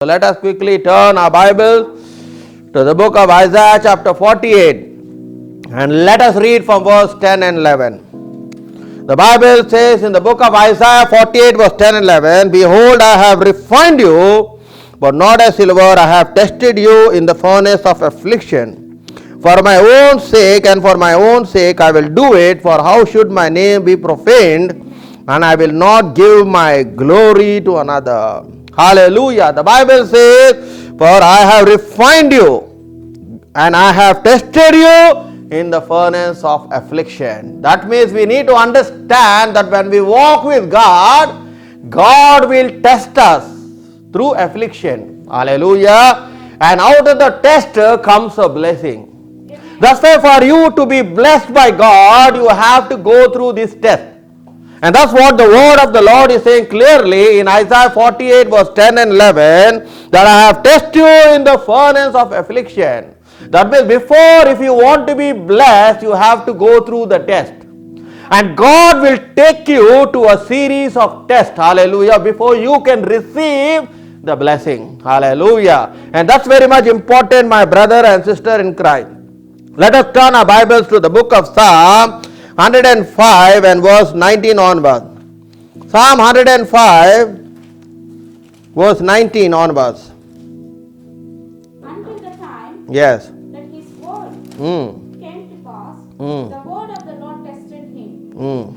let us quickly turn our Bibles to the book of Isaiah chapter 48 and let us read from verse 10 and 11. The Bible says in the book of Isaiah 48 verse 10 and 11, Behold, I have refined you, but not as silver. I have tested you in the furnace of affliction. For my own sake and for my own sake I will do it, for how should my name be profaned, and I will not give my glory to another. Hallelujah. The Bible says, for I have refined you and I have tested you in the furnace of affliction. That means we need to understand that when we walk with God, God will test us through affliction. Hallelujah. And out of the test comes a blessing. That's why for you to be blessed by God, you have to go through this test. And that's what the word of the Lord is saying clearly in Isaiah 48 verse 10 and 11, that I have tested you in the furnace of affliction. That means before, if you want to be blessed, you have to go through the test. And God will take you to a series of tests, hallelujah, before you can receive the blessing. Hallelujah. And that's very much important, my brother and sister in Christ. Let us turn our Bibles to the book of Psalm 105 and verse 19 onwards. Psalm 105 verse 19 onwards. Until the time Yes. that his word came to pass, the word of the Lord tested him.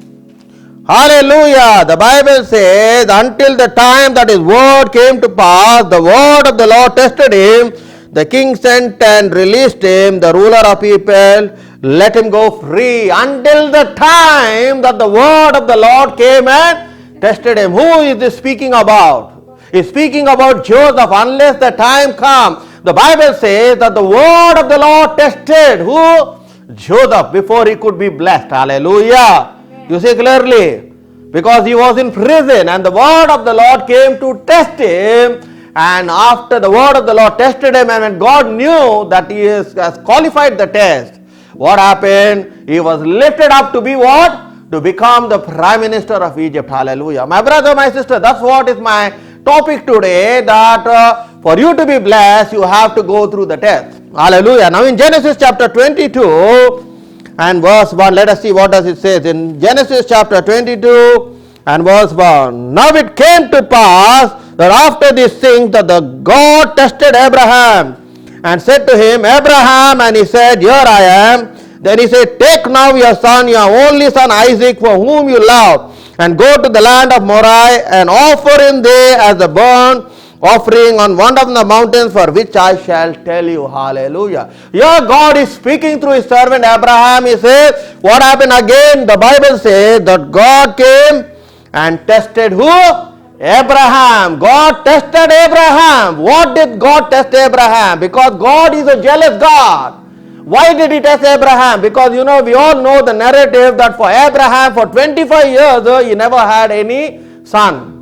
Hallelujah. The Bible says, until the time that his word came to pass, the word of the Lord tested him. The king sent and released him, the ruler of people, let him go free. Until the time that the word of the Lord came and tested him. Who is this speaking about? He's speaking about Joseph. Unless the time comes, the Bible says that the word of the Lord tested who? Joseph, before he could be blessed. Hallelujah. You see clearly, because he was in prison and the word of the Lord came to test him. And after the word of the Lord tested him, and when God knew that he has qualified the test, what happened? He was lifted up to be what? To become the Prime Minister of Egypt. Hallelujah. My brother, my sister, that's what is my topic today, that for you to be blessed, you have to go through the test. Hallelujah. Now in Genesis chapter 22 and verse 1, let us see what does it say. In Genesis chapter 22 and verse 1, now it came to pass that after these things that the God tested Abraham and said to him, Abraham, and he said, here I am. Then he said, take now your son, your only son Isaac, for whom you love, and go to the land of Moriah and offer him there as a burnt offering on one of the mountains for which I shall tell you. Hallelujah. Here God is speaking through his servant Abraham. He says, what happened again? The Bible says that God came and tested who? Abraham. God tested Abraham. What did God test Abraham? Because God is a jealous God. Why did he test Abraham? Because we all know the narrative that for Abraham for 25 years he never had any son.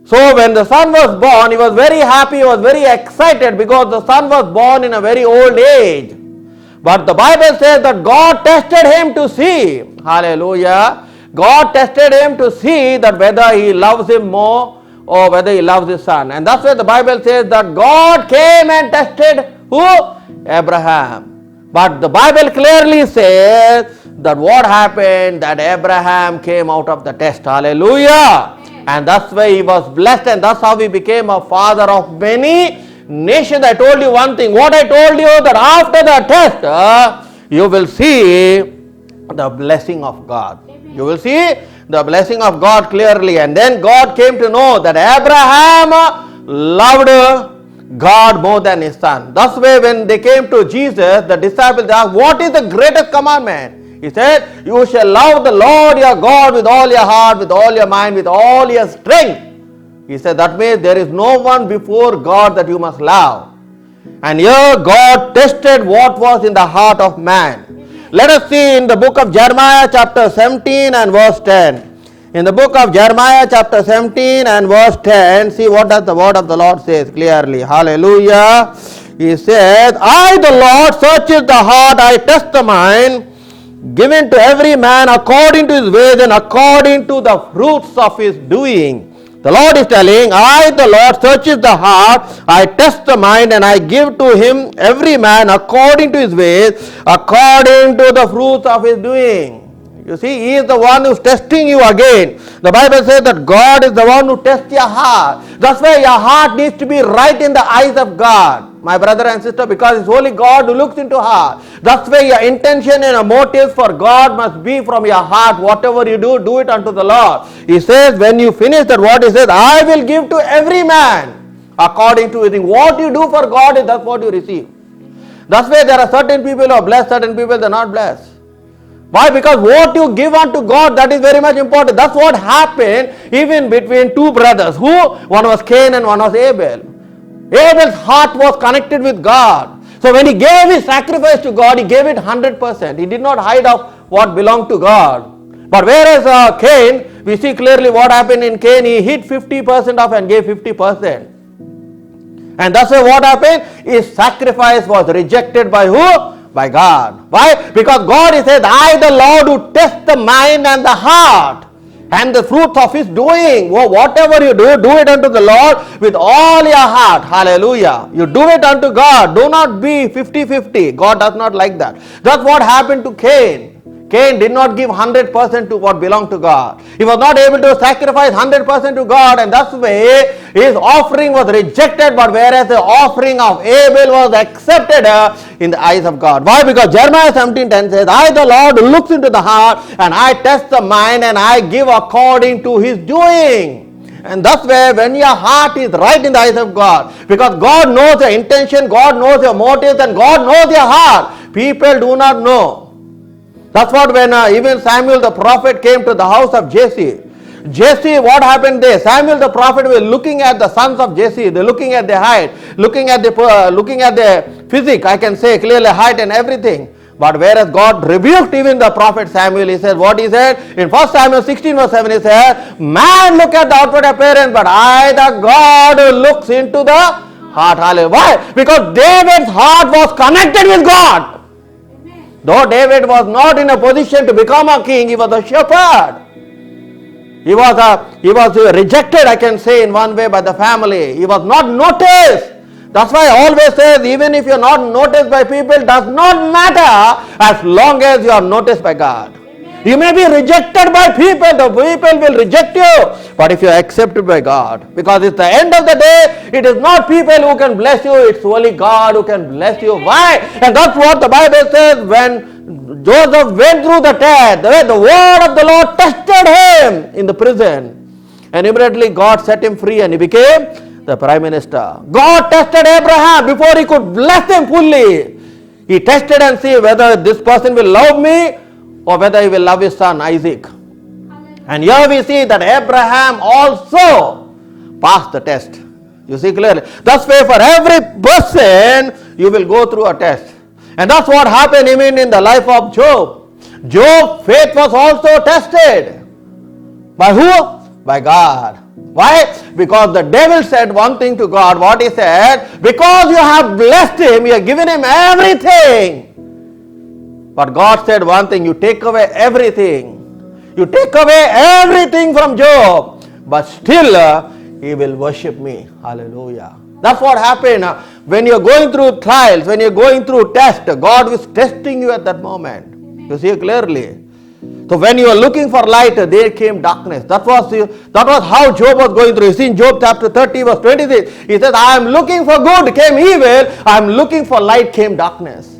So when the son was born, he was very happy, he was very excited because the son was born in a very old age. But the Bible says that God tested him to see. Hallelujah. God tested him to see that whether he loves him more or whether he loves his son. And that's why the Bible says that God came and tested who? Abraham. But the Bible clearly says that what happened, that Abraham came out of the test. Hallelujah. And that's why he was blessed, and that's how he became a father of many nations. I told you one thing. What I told you, that after the test, you will see the blessing of God. You will see the blessing of God clearly. And then God came to know that Abraham loved God more than his son. That's why when they came to Jesus, the disciples asked, what is the greatest commandment? He said, you shall love the Lord your God with all your heart, with all your mind, with all your strength. He said, that means there is no one before God that you must love. And here God tested what was in the heart of man. Let us see in the book of Jeremiah chapter 17 and verse 10. In the book of Jeremiah chapter 17 and verse 10, see what does the word of the Lord says clearly. Hallelujah. He says, I the Lord searches the heart, I test the mind, giving to every man according to his ways and according to the fruits of his doing. The Lord is telling, I, the Lord, searches the heart, I test the mind, and I give to him every man according to his ways, according to the fruits of his doing. You see, he is the one who is testing you again. The Bible says that God is the one who tests your heart. That's why your heart needs to be right in the eyes of God, my brother and sister, because it's only God who looks into heart. That's why your intention and your motives for God must be from your heart. Whatever you do, do it unto the Lord. He says, when you finish that word, he says, I will give to every man according to his thing. What you do for God, that's what you receive. That's why there are certain people who are blessed, certain people they are not blessed. Why? Because what you give unto God, that is very much important. That's what happened even between two brothers. Who? One was Cain and one was Abel. Abel's heart was connected with God. So when he gave his sacrifice to God, he gave it 100%. He did not hide off what belonged to God. But whereas Cain, we see clearly what happened in Cain. He hid 50% off and gave 50%. And that's why what happened? His sacrifice was rejected by who? By God. Why? Because God says, I, the Lord, who test the mind and the heart and the fruit of his doing. Whatever you do, do it unto the Lord with all your heart. Hallelujah. You do it unto God. Do not be 50-50. God does not like that. That's what happened to Cain. Cain did not give 100% to what belonged to God. He was not able to sacrifice 100% to God, and that's why his offering was rejected, but whereas the offering of Abel was accepted in the eyes of God. Why? Because Jeremiah 17:10 says, I, the Lord, looks into the heart, and I test the mind, and I give according to his doing. And that's where when your heart is right in the eyes of God, because God knows your intention, God knows your motives, and God knows your heart. People do not know. That's what when even Samuel the prophet came to the house of Jesse. Jesse, what happened there? Samuel the prophet was looking at the sons of Jesse. They're looking at their height, looking at the physique. I can say clearly height and everything. But whereas God rebuked even the prophet Samuel, he said what he said in 1 Samuel 16 verse 7. He said, man look at the outward appearance, but I, the God who looks into the heart. Hallelujah. Why? Because David's heart was connected with God. Though David was not in a position to become a king, he was a shepherd. He was rejected, I can say in one way, by the family. He was not noticed. That's why I always say, even if you are not noticed by people, does not matter as long as you are noticed by God. You may be rejected by people, the people will reject you, but if you are accepted by God, because it's the end of the day, it is not people who can bless you, it's only God who can bless you. Why? And that's what the Bible says when Joseph went through the test, the word of the Lord tested him in the prison, and immediately God set him free and he became the prime minister. God tested Abraham before he could bless him fully. He tested and see whether this person will love me or whether he will love his son Isaac. And here we see that Abraham also passed the test. You see clearly. That's why for every person you will go through a test. And that's what happened even in the life of Job. Job's faith was also tested. By who? By God. Why? Because the devil said one thing to God. What he said? Because you have blessed him, you have given him everything. But God said one thing, you take away everything. You take away everything from Job, but still he will worship me. Hallelujah. That's what happened when you're going through trials, when you're going through tests, God is testing you at that moment. You see clearly. So when you are looking for light, there came darkness. That was how Job was going through. You see in Job chapter 30 verse 26, he says, I am looking for good, came evil. I am looking for light, came darkness.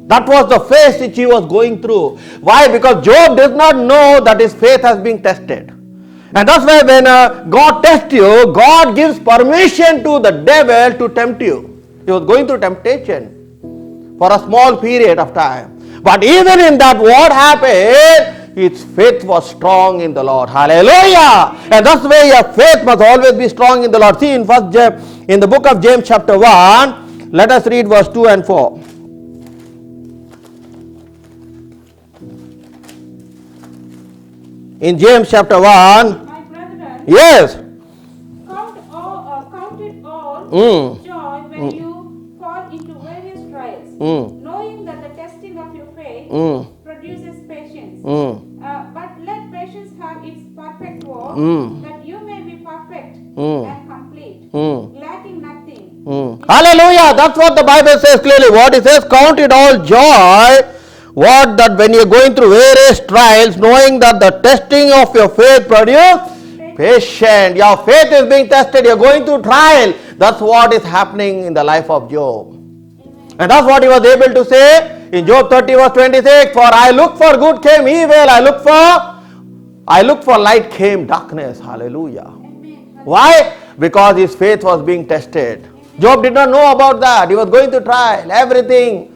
That was the phase which he was going through. Why? Because Job does not know that his faith has been tested. And that's why when God tests you, God gives permission to the devil to tempt you. He was going through temptation for a small period of time. But even in that, what happened? His faith was strong in the Lord. Hallelujah! And that's why your faith must always be strong in the Lord. See in the book of James chapter 1, let us read verse 2 and 4. In James chapter 1, My brethren, yes, count it all joy when you fall into various trials, knowing that the testing of your faith produces patience. But let patience have its perfect work, that you may be perfect Hallelujah. That's what the Bible says clearly. What it says, count it all joy. What that when you're going through various trials, knowing that the testing of your faith produces patience. Your faith is being tested. You're going through trial. That's what is happening in the life of Job. And that's what he was able to say in Job 30 verse 26. For I look for good, came evil. I look for light, came darkness. Hallelujah. Why? Because his faith was being tested. Job did not know about that. He was going through trial. Everything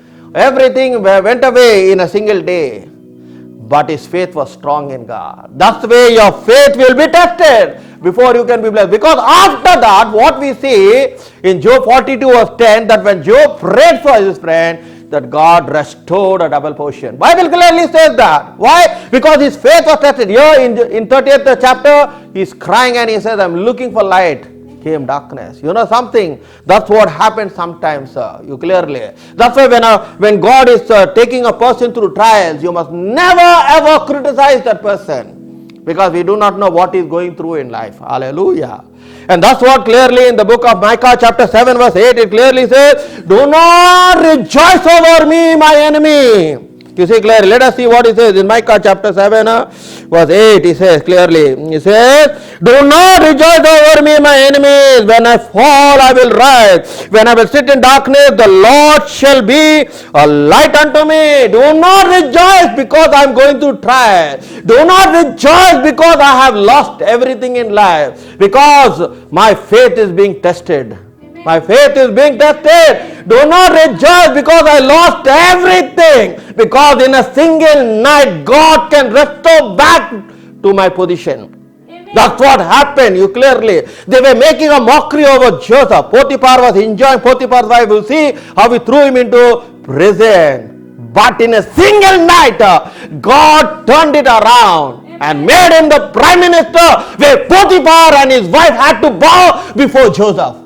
went away in a single day. But his faith was strong in God. That's the way your faith will be tested before you can be blessed. Because after that, what we see in Job 42 verse 10, that when Job prayed for his friend, that God restored a double portion. Bible clearly says that. Why? Because his faith was tested. Here in 30th chapter, he's crying and he says, I'm looking for light. Came darkness. You know something? That's what happens sometimes, you clearly. That's why when God is taking a person through trials, you must never ever criticize that person, because we do not know what he is going through in life. Hallelujah. And that's what clearly in the book of Micah chapter 7 verse 8 it clearly says, do not rejoice over me, my enemy. You see clearly. Let us see what he says in Micah chapter 7 verse 8. He says clearly. He says, do not rejoice over me, my enemies. When I fall, I will rise. When I will sit in darkness, the Lord shall be a light unto me. Do not rejoice because I am going through trial. Do not rejoice because I have lost everything in life. Because my faith is being tested. My faith is being tested. Do not rejoice because I lost everything. Because in a single night, God can restore back to my position. Amen. That's what happened, you clearly. They were making a mockery over Joseph. Potiphar was enjoying Potiphar's wife. You see how he threw him into prison. But in a single night, God turned it around and made him the prime minister, where Potiphar and his wife had to bow before Joseph.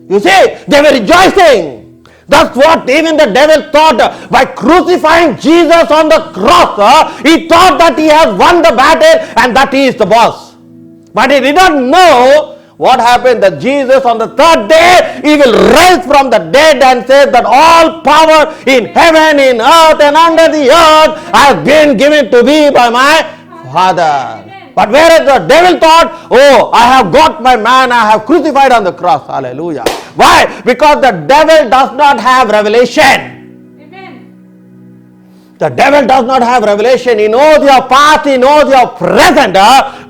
You see, they were rejoicing. That's what even the devil thought. By crucifying Jesus on the cross, he thought that he has won the battle and that he is the boss. But he did not know what happened, that Jesus on the third day, he will rise from the dead and say that all power in heaven, in earth and under the earth has been given to me by my Father. But whereas the devil thought, oh, I have got my man, I have crucified on the cross. Hallelujah. Why? Because the devil does not have revelation. Amen. The devil does not have revelation. He knows your past, he knows your present,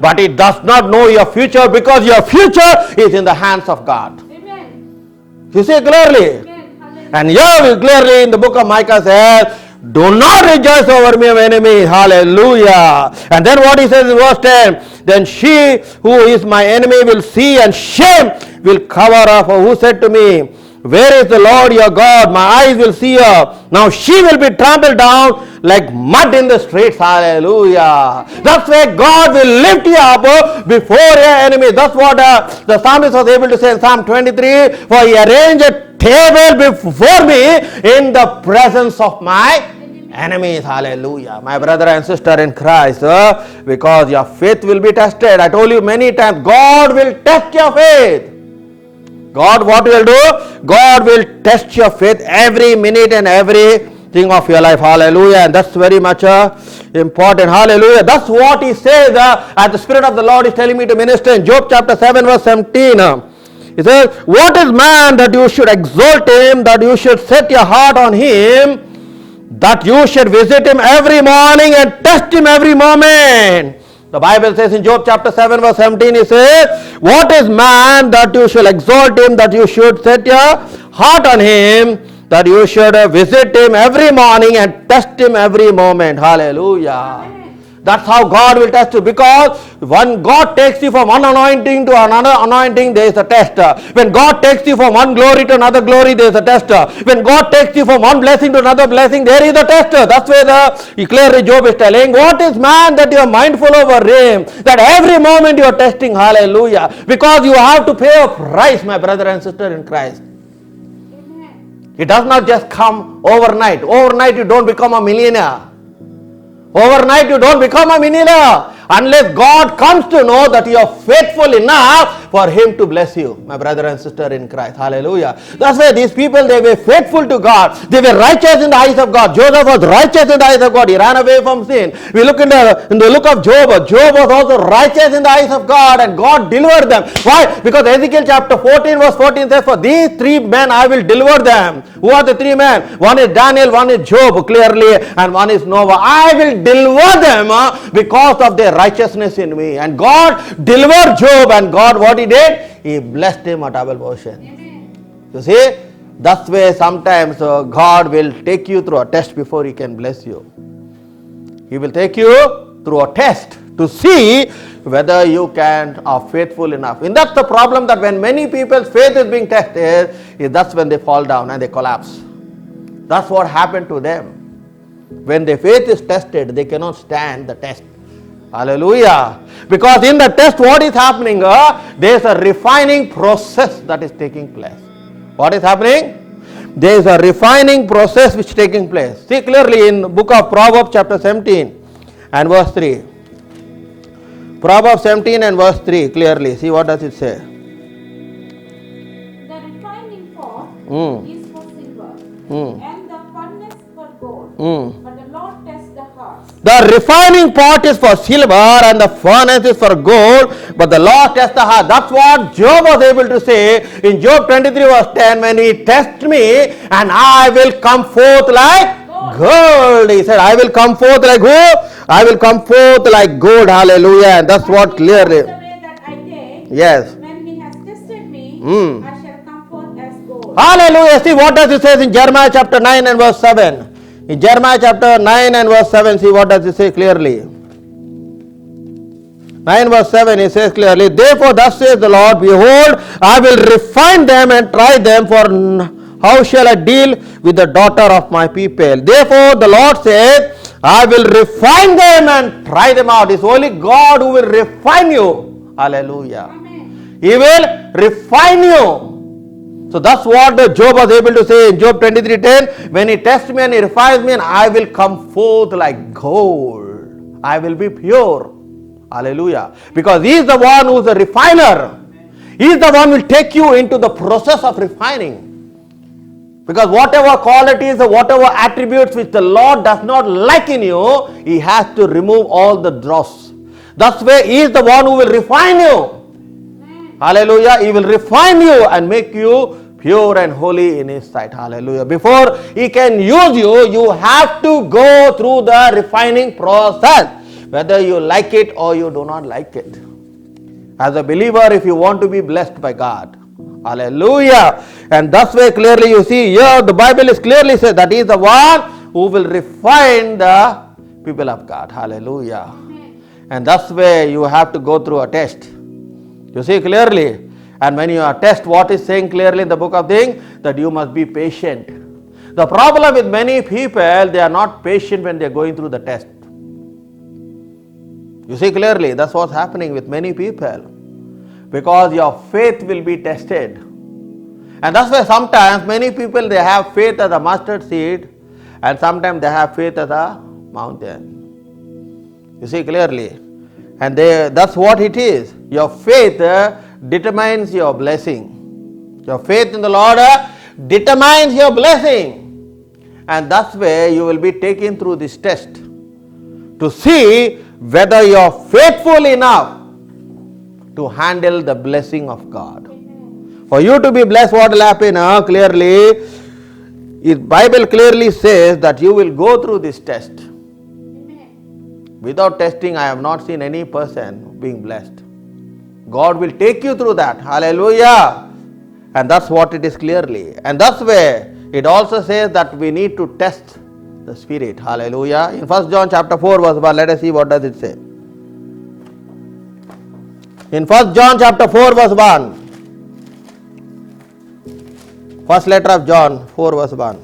but he does not know your future, because your future is in the hands of God. Amen. You see clearly. Amen. And here clearly in the book of Micah says, do not rejoice over me, enemy. Hallelujah. And then what he says in verse 10, then she who is my enemy will see, and shame will cover her. For who said to me, where is the Lord your God? My eyes will see her. Now she will be trampled down like mud in the streets. Hallelujah. That's why God will lift you up before your enemies. That's what the psalmist was able to say in Psalm 23. For he arranged a table before me in the presence of my enemies. Hallelujah. My brother and sister in Christ, because your faith will be tested. I told you many times, God will test your faith. God what will do? God will test your faith every minute and everything of your life. Hallelujah. And that's very much important. Hallelujah. That's what he says as the Spirit of the Lord is telling me to minister in Job chapter 7 verse 17. He says, what is man that you should exalt him, that you should set your heart on him, that you should visit him every morning and test him every moment? The Bible says in Job chapter 7 verse 17, it says, what is man that you shall exalt him, that you should set your heart on him, that you should visit him every morning and test him every moment? Hallelujah. That's how God will test you, because when God takes you from one anointing to another anointing, there is a test. When God takes you from one glory to another glory, there is a test. When God takes you from one blessing to another blessing, there is a test. That's why clearly Job is telling, what is man that you are mindful over him, that every moment you are testing? Hallelujah. Because you have to pay a price, my brother and sister in Christ. Amen. It does not just come overnight. Overnight you don't become a millionaire. Overnight you don't become a millionaire unless God comes to know that you are faithful enough for him to bless you, my brother and sister in Christ. Hallelujah. That's why these people, they were faithful to God. They were righteous in the eyes of God. Joseph was righteous in the eyes of God. He ran away from sin. We look in the look of Job. Job was also righteous in the eyes of God, and God delivered them. Why? Because Ezekiel chapter 14 verse 14 says, for these three men I will deliver them. Who are the three men? One is Daniel, one is Job clearly, and one is Noah. I will deliver them because of their righteousness in me. And God delivered Job, and God, what he did? He blessed him a double portion. Amen. You see, that's why sometimes God will take you through a test before he can bless you. He will take you through a test to see whether you are faithful enough. And that's the problem, that when many people's faith is being tested, that's when they fall down and they collapse. That's what happened to them. When their faith is tested, they cannot stand the test. Hallelujah. Because in the test, what is happening? There is a refining process that is taking place. What is happening? There is a refining process which is taking place. See clearly in the book of Proverbs chapter 17 and verse 3. Proverbs 17 and verse 3 clearly. See what does it say? The refining pot is for silver, and the furnace for gold. But the Lord tests the hearts. The refining pot is for silver and the furnace is for gold, but the Lord tests the heart. That's what Job was able to say in Job 23 verse 10, when he tests me, and I will come forth like gold. He said, I will come forth like who? I will come forth like gold. Hallelujah. And that's what clearly. The way that I take, Yes. when he has tested me, I shall come forth as gold. Hallelujah. See what does it say in Jeremiah chapter 9 and verse 7. In Jeremiah chapter 9 and verse 7, see what does it say clearly. 9 verse 7, it says clearly, therefore thus says the Lord, behold, I will refine them and try them, for how shall I deal with the daughter of my people? Therefore the Lord says, I will refine them and try them out. It's only God who will refine you. Hallelujah. Amen. He will refine you. So that's what Job was able to say in Job 23:10. When he tests me and he refines me, and I will come forth like gold. I will be pure. Hallelujah. Because he is the one who is a refiner. He is the one who will take you into the process of refining. Because whatever qualities or whatever attributes which the Lord does not like in you, he has to remove all the dross. That's why he is the one who will refine you. Hallelujah. He will refine you and make you pure and holy in his sight. Hallelujah. Before he can use you, you have to go through the refining process, whether you like it or you do not like it. As a believer, if you want to be blessed by God, hallelujah. And that's why clearly you see here the Bible is clearly said that he is the one who will refine the people of God. Hallelujah. And that's where you have to go through a test. You see clearly. And when you are test, what is saying clearly in the book of things? That you must be patient. The problem with many people, they are not patient when they are going through the test. You see clearly, that's what's happening with many people. Because your faith will be tested. And that's why sometimes many people, they have faith as a mustard seed, and sometimes they have faith as a mountain. You see clearly. And that's what it is. Your faith determines your blessing. Your faith in the Lord determines your blessing. And that's where you will be taken through this test to see whether you are faithful enough to handle the blessing of God. For you to be blessed, what will happen? Clearly, the Bible clearly says that you will go through this test. Amen. Without testing, I have not seen any person being blessed. God will take you through that. Hallelujah. And that's what it is clearly. And that's where it also says that we need to test the Spirit. Hallelujah. In 1 John chapter 4 verse 1, let us see what does it say. In 1 John chapter 4 verse 1. First letter of John 4 verse 1.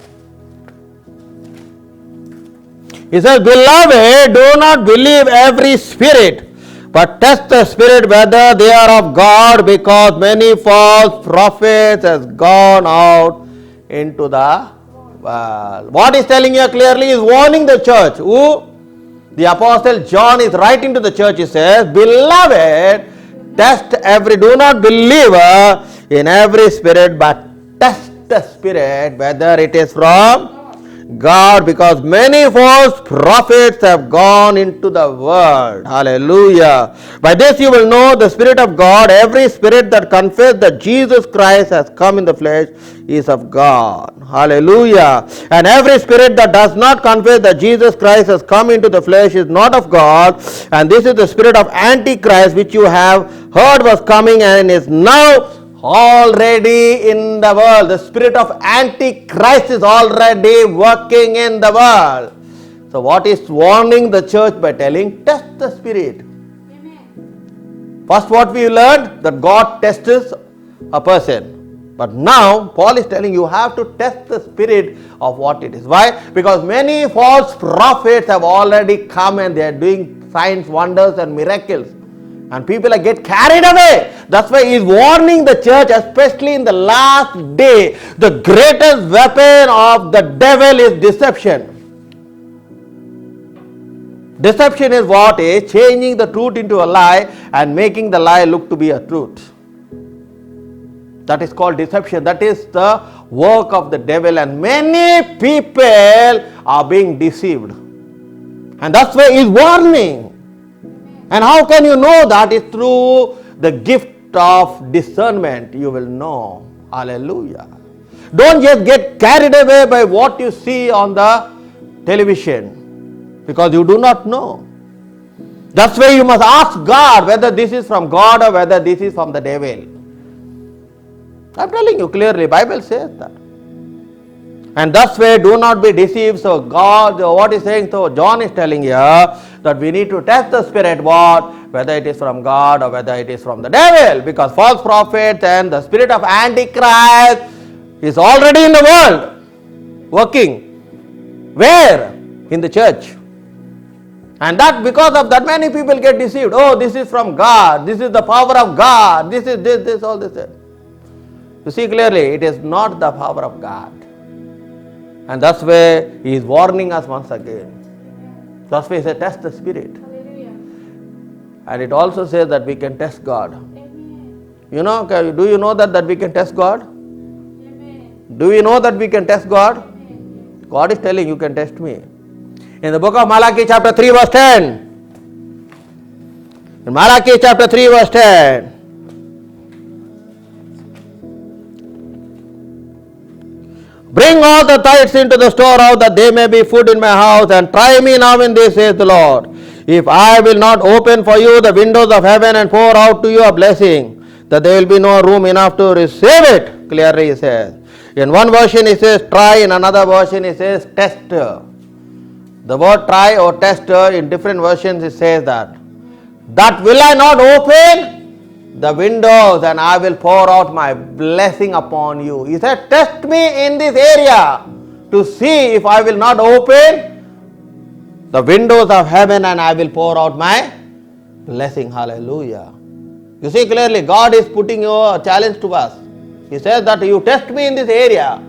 He says, beloved, do not believe every spirit, but test the spirit whether they are of God, because many false prophets has gone out into the world. What is telling you clearly is warning the church. Who? The apostle John is writing to the church. He says, beloved, do not believe in every spirit, but test the spirit whether it is from God, because many false prophets have gone into the world. Hallelujah. By this you will know the Spirit of God. Every spirit that confesses that Jesus Christ has come in the flesh is of God. Hallelujah. And every spirit that does not confess that Jesus Christ has come into the flesh is not of God. And this is the spirit of Antichrist, which you have heard was coming and is now already in the world. The spirit of Antichrist is already working in the world. So what is warning the church by telling, test the spirit. Amen. First what we learned, that God tests a person. But now Paul is telling you have to test the spirit of what it is. Why? Because many false prophets have already come and they are doing signs, wonders and miracles. And people get carried away. That's why he is warning the church, especially in the last day. The greatest weapon of the devil is deception. Deception is what is changing the truth into a lie and making the lie look to be a truth. That is called deception. That is the work of the devil, and many people are being deceived. And that's why he is warning. And how can you know that? Is through the gift of discernment you will know. Hallelujah. Don't just get carried away by what you see on the television, because you do not know. That's why you must ask God whether this is from God or whether this is from the devil. I'm telling you clearly, Bible says that. And thus way do not be deceived. So God, what is saying? So John is telling here that we need to test the spirit, whether it is from God or whether it is from the devil, because false prophets and the spirit of Antichrist is already in the world working. Where? In the church. And that because of that many people get deceived. Oh, this is from God, this is the power of God, this is this, all this. You see clearly, it is not the power of God. And that's why he is warning us once again. That's why he said, test the spirit. Hallelujah. And it also says that we can test God. Amen. You know, do you know that we can test God? Amen. Do you know that we can test God? Amen. God is telling you can test me. In the book of Malachi chapter 3 verse 10. In Malachi chapter 3 verse 10. Bring all the tithes into the storehouse, that there may be food in my house, and try me now in this, says the Lord. If I will not open for you the windows of heaven and pour out to you a blessing, that there will be no room enough to receive it, clearly he says. In one version he says try, in another version he says test. The word try or test in different versions it says that will I not open the windows and I will pour out my blessing upon you. He said, test me in this area to see if I will not open the windows of heaven and I will pour out my blessing. Hallelujah. You see clearly, God is putting a challenge to us. He says that you test me in this area,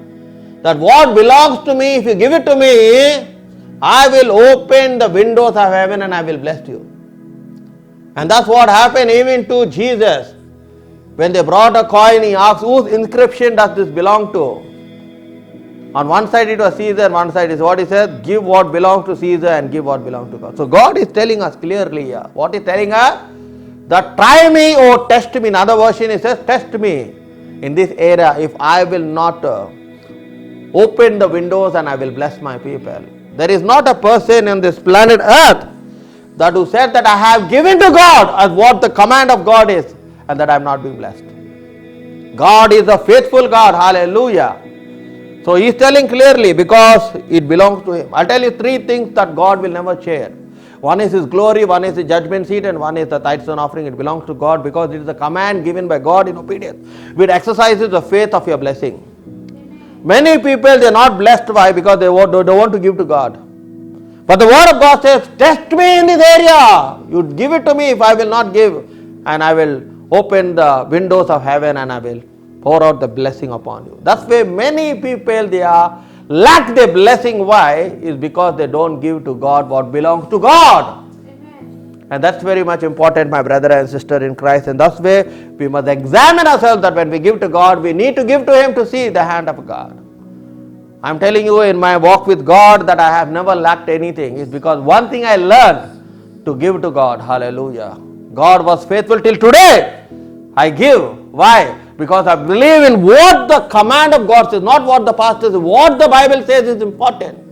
that what belongs to me, if you give it to me, I will open the windows of heaven and I will bless you. And that's what happened even to Jesus. When they brought a coin, he asked, whose inscription does this belong to? On one side it was Caesar, on one side is what he says, give what belongs to Caesar and give what belongs to God. So God is telling us clearly here. What is telling us? That try me or test me. In other version it says, test me in this area if I will not open the windows and I will bless my people. There is not a person on this planet earth that who said that I have given to God as what the command of God is and that I am not being blessed. God is a faithful God. Hallelujah. So he is telling clearly because it belongs to him. I'll tell you three things that God will never share. One is his glory, one is his judgment seat, and one is the tithes and offering. It belongs to God because it is a command given by God in obedience, which exercises the faith of your blessing. Many people, they are not blessed. Why? Because they don't want to give to God. But the word of God says, test me in this area. You give it to me if I will not give, and I will open the windows of heaven and I will pour out the blessing upon you. That's why many people, they are lack their blessing. Why? Is because they don't give to God what belongs to God. Amen. And that's very much important, my brother and sister in Christ. And thus way, we must examine ourselves that when we give to God, we need to give to Him to see the hand of God. I'm telling you, in my walk with God, that I have never lacked anything. It's because one thing I learned to give to God. Hallelujah. God was faithful till today. I give. Why? Because I believe in what the command of God says, not what the pastor says. What the Bible says is important.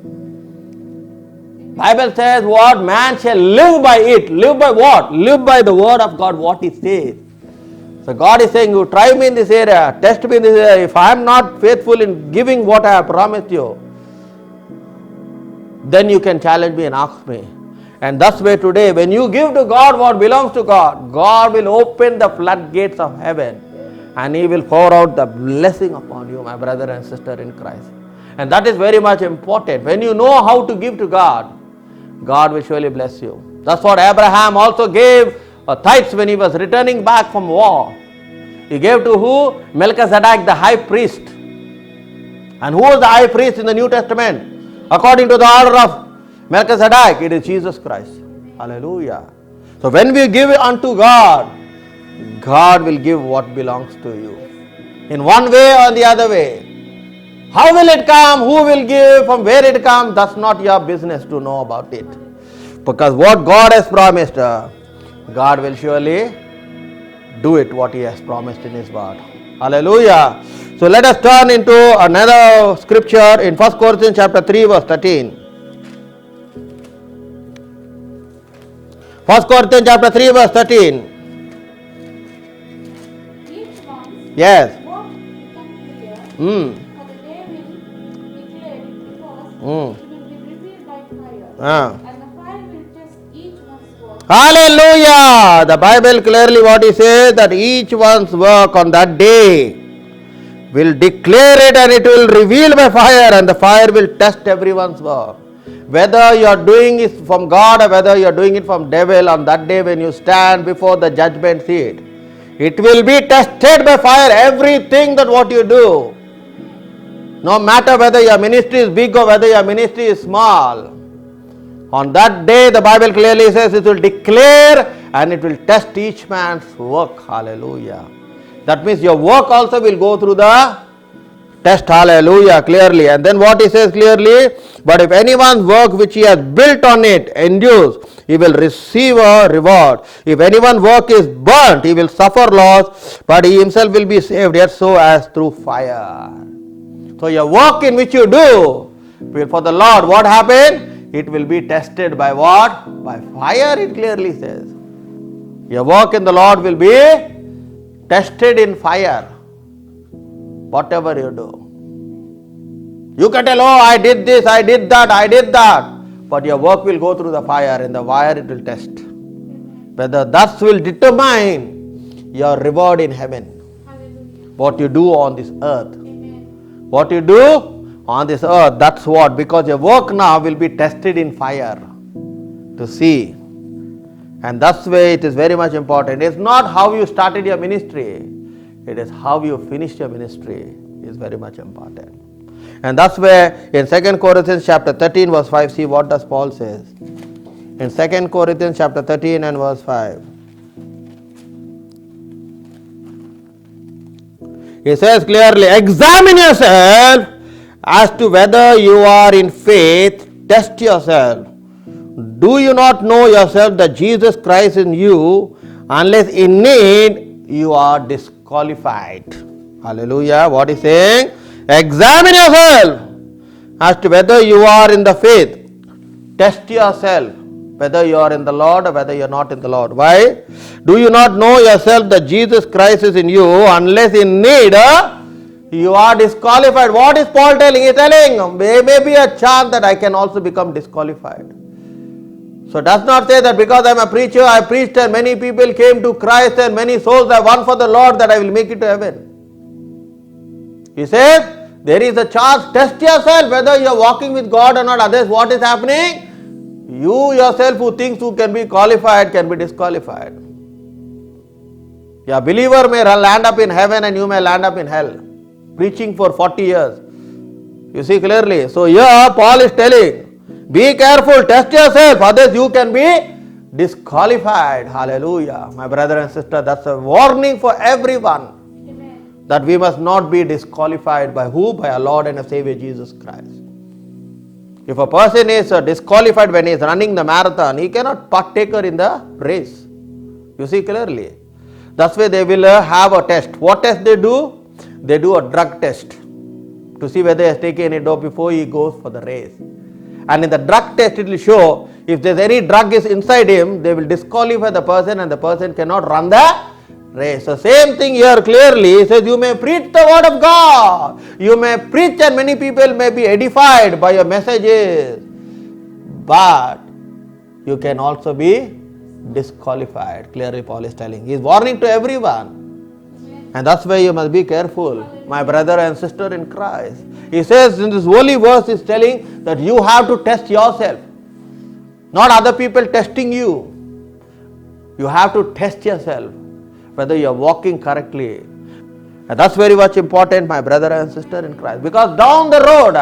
Bible says what man shall live by it. Live by what? Live by the word of God, what He says. So God is saying, you try me in this area, test me in this area. If I am not faithful in giving what I have promised you, then you can challenge me and ask me. And thus way today, when you give to God what belongs to God, God will open the floodgates of heaven and He will pour out the blessing upon you, my brother and sister in Christ. And that is very much important. When you know how to give to God, God will surely bless you. That's what Abraham also gave tithes when he was returning back from war. He gave to who? Melchizedek, the high priest. And who was the high priest in the New Testament? According to the order of Melchizedek, it is Jesus Christ. Hallelujah. So when we give unto God, God will give what belongs to you. In one way or the other way. How will it come? Who will give? From where it comes? That's not your business to know about it. Because what God has promised, God will surely do it, what He has promised in His word. Hallelujah. So let us turn into another scripture in 1 Corinthians chapter 3 verse 13. 1 Corinthians chapter 3 verse 13. Each one Yes. won't become clear, for the day will declare it, because it will be revealed by fire, and the fire will test each one's work. Hallelujah. The Bible clearly what it says, that each one's work on that day will declare it and it will reveal by fire, and the fire will test everyone's work. Whether you are doing it from God or whether you are doing it from devil, on that day when you stand before the judgment seat, it will be tested by fire, everything that what you do. No matter whether your ministry is big or whether your ministry is small. On that day, the Bible clearly says it will declare and it will test each man's work. Hallelujah. That means your work also will go through the test. Hallelujah. Clearly. And then what He says clearly, but if anyone's work which he has built on it endures, he will receive a reward. If anyone's work is burnt, he will suffer loss, but he himself will be saved, yet so as through fire. So your work in which you do for the Lord, what happened? It will be tested by what? By fire, it clearly says. Your work in the Lord will be tested in fire. Whatever you do. You can tell, oh, I did this, I did that, I did that. But your work will go through the fire. In the fire it will test. Whether that will determine your reward in heaven. Hallelujah. What you do on this earth. Amen. What you do on this earth, that's what. Because your work now will be tested in fire. To see. And that's way it is very much important. It's not how you started your ministry. It is how you finished your ministry is very much important. And that's where in 2 Corinthians chapter 13 verse 5, see what does Paul says. In 2 Corinthians chapter 13 and verse 5. He says clearly, examine yourself as to whether you are in faith, test yourself. Do you not know yourself that Jesus Christ in you, unless in need, you are disqualified. Hallelujah. What is saying? Examine yourself as to whether you are in the faith. Test yourself whether you are in the Lord or whether you are not in the Lord. Why? Do you not know yourself that Jesus Christ is in you, unless in need, you are disqualified? What is Paul telling? He is telling, there may be a chance that I can also become disqualified. So does not say that because I am a preacher, I preached and many people came to Christ and many souls I won for the Lord, that I will make it to heaven. He says, there is a chance. Test yourself whether you are walking with God or not. Otherwise, what is happening? You yourself who thinks you can be qualified can be disqualified. A believer may land up in heaven and you may land up in hell. Preaching for 40 years. You see clearly. So here Paul is telling, be careful, test yourself, otherwise you can be disqualified. Hallelujah. My brother and sister, that's a warning for everyone. Amen. That we must not be disqualified by who? By our Lord and our Savior Jesus Christ. If a person is disqualified when he is running the marathon, he cannot partaker in the race. You see clearly. That's why they will have a test. What test they do? They do a drug test to see whether he has taken any dope before he goes for the race. And in the drug test, it will show if there's any drug is inside him, they will disqualify the person and the person cannot run the race. So same thing here clearly. It says you may preach the word of God. You may preach and many people may be edified by your messages. But you can also be disqualified. Clearly Paul is telling. He is warning to everyone. And that's why you must be careful, my brother and sister in Christ. He says in this holy verse, is telling that you have to test yourself. Not other people testing you. You have to test yourself whether you are walking correctly. And that's very much important, my brother and sister in Christ. Because down the road,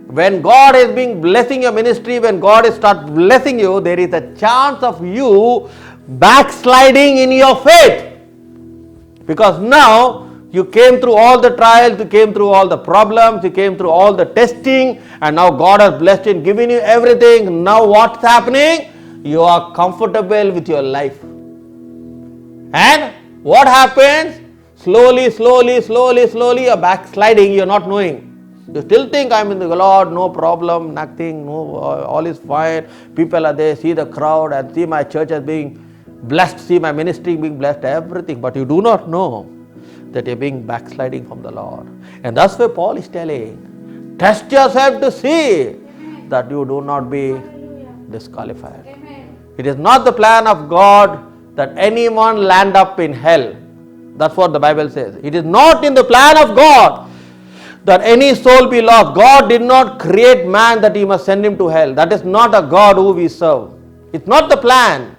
when God is being blessing your ministry, when God is start blessing you, there is a chance of you backsliding in your faith. Because now you came through all the trials, you came through all the problems, you came through all the testing, and now God has blessed you and given you everything. Now what's happening? You are comfortable with your life. And what happens? Slowly, you are backsliding, you are not knowing. You still think I'm in the Lord, no problem, nothing, no, all is fine. People are there, see the crowd and see my church as being blessed, see my ministry being blessed, everything. But you do not know that you're being backsliding from the Lord. And that's why Paul is telling, test yourself to see that you do not be disqualified. Amen. It is not the plan of God that anyone land up in hell. That's what the Bible says. It is not in the plan of God that any soul be lost. God did not create man that he must send him to hell. That is not a God who we serve. It's not the plan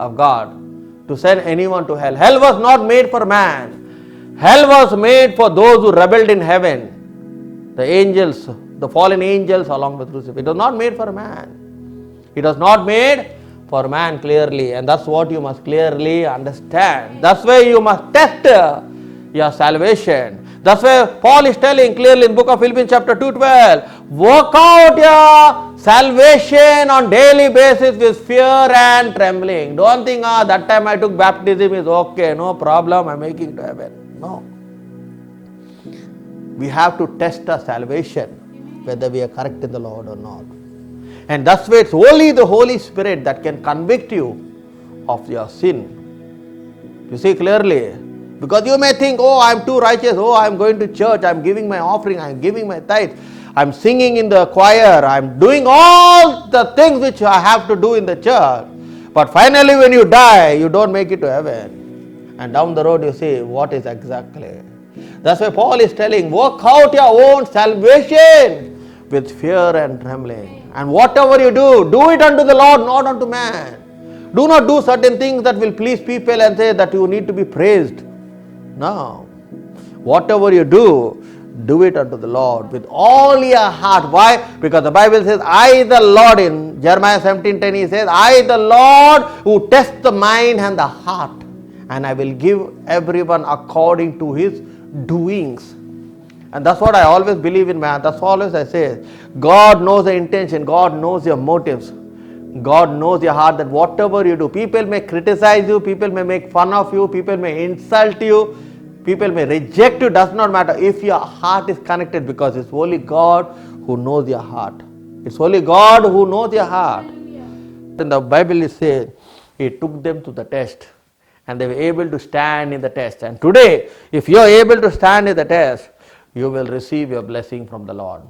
of God to send anyone to hell. Hell was not made for man. Hell was made for those who rebelled in heaven. The angels, the fallen angels along with Lucifer. It was not made for man. It was not made for man clearly. And that's what you must clearly understand. That's why you must test your salvation. That's why Paul is telling clearly in book of Philippians chapter 2:12, work out your salvation on daily basis with fear and trembling. Don't think, that time I took baptism is okay, no problem, I'm making to heaven. No. We have to test our salvation, whether we are correct in the Lord or not. And that's why it's only the Holy Spirit that can convict you of your sin. You see clearly. Because you may think, I'm too righteous, I'm going to church, I'm giving my offering, I'm giving my tithe, I'm singing in the choir, I'm doing all the things which I have to do in the church. But finally when you die, you don't make it to heaven. And down the road you see what is exactly. That's why Paul is telling, work out your own salvation with fear and trembling. And whatever you do, do it unto the Lord, not unto man. Do not do certain things that will please people and say that you need to be praised. No. Whatever you do, do it unto the Lord with all your heart. Why? Because the Bible says, I the Lord, in Jeremiah 17:10 he says, I the Lord who tests the mind and the heart, and I will give everyone according to his doings. And that's what I always believe in, man. That's always I say. God knows the intention. God knows your motives. God knows your heart, that whatever you do, people may criticize you, people may make fun of you, people may insult you, people may reject you, does not matter if your heart is connected, because it's only God who knows your heart. It's only God who knows your heart. Then the Bible is saying, He took them to the test and they were able to stand in the test. And today, if you are able to stand in the test, you will receive your blessing from the Lord.